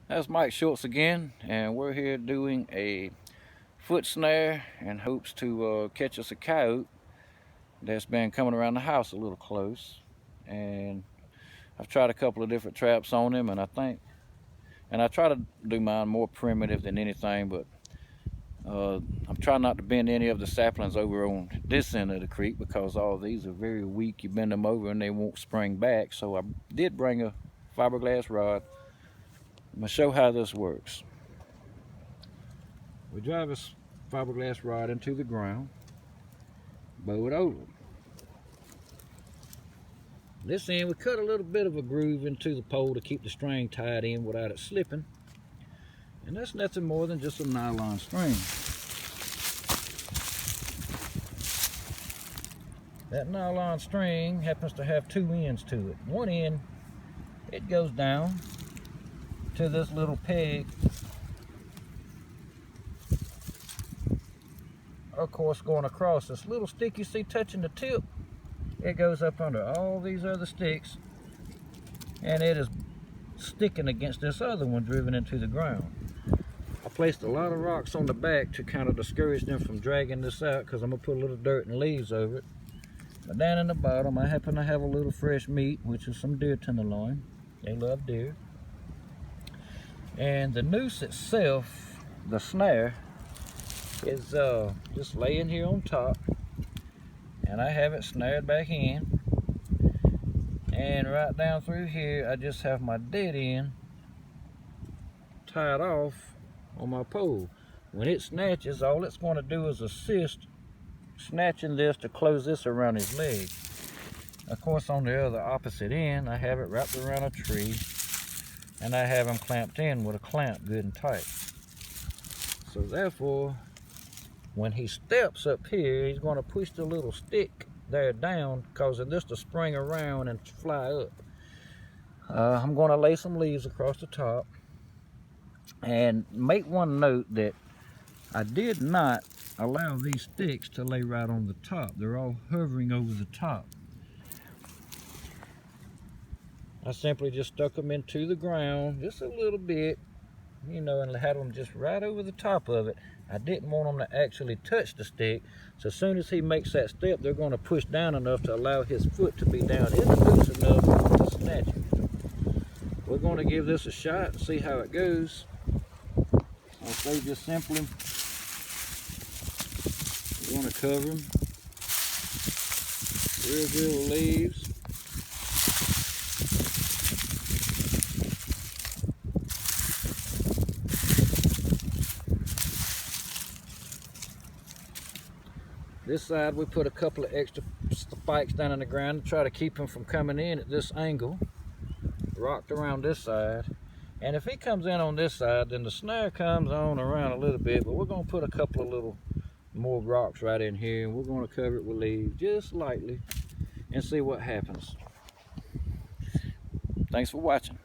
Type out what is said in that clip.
That's Mike Schultz again, and we're here doing a foot snare in hopes to catch us a coyote that's been coming around the house a little close. And I've tried a couple of different traps on him, and I try to do mine more primitive than anything, but I'm trying not to bend any of the saplings over on this end of the creek because all of these are very weak. You bend them over and they won't spring back. So I did bring a fiberglass rod. I'm going to show how this works. We drive this fiberglass rod into the ground, bow it over. This end, we cut a little bit of a groove into the pole to keep the string tied in without it slipping. And that's nothing more than just a nylon string. That nylon string happens to have two ends to it. One end, it goes down to this little peg. Of course, going across this little stick you see touching the tip, it goes up under all these other sticks, and it is sticking against this other one driven into the ground. I placed a lot of rocks on the back to kind of discourage them from dragging this out, because I'm going to put a little dirt and leaves over it. But down in the bottom, I happen to have a little fresh meat, which is some deer tenderloin. They love deer. And the noose itself, the snare, is just laying here on top, and I have it snared back in, and right down through here I just have my dead end tied off on my pole. When it snatches, all it's going to do is assist snatching this to close this around his leg. Of course, on the other opposite end, I have it wrapped around a tree, and I have him clamped in with a clamp good and tight. So therefore, when he steps up here, he's going to push the little stick there down, causing this to spring around and fly up. I'm going to lay some leaves across the top, and make one note that I did not allow these sticks to lay right on the top. They're all hovering over the top. I simply just stuck them into the ground just a little bit, you know, and had them just right over the top of it. I didn't want them to actually touch the stick, so as soon as he makes that step, they're going to push down enough to allow his foot to be down in the noose enough to snatch it. We're going to give this a shot and see how it goes. I'll say just simply, we're going to cover them real good with leaves. This side, we put a couple of extra spikes down in the ground to try to keep him from coming in at this angle. Rocked around this side. And if he comes in on this side, then the snare comes on around a little bit, but we're going to put a couple of little more rocks right in here, and we're going to cover it with leaves just lightly and see what happens. Thanks for watching.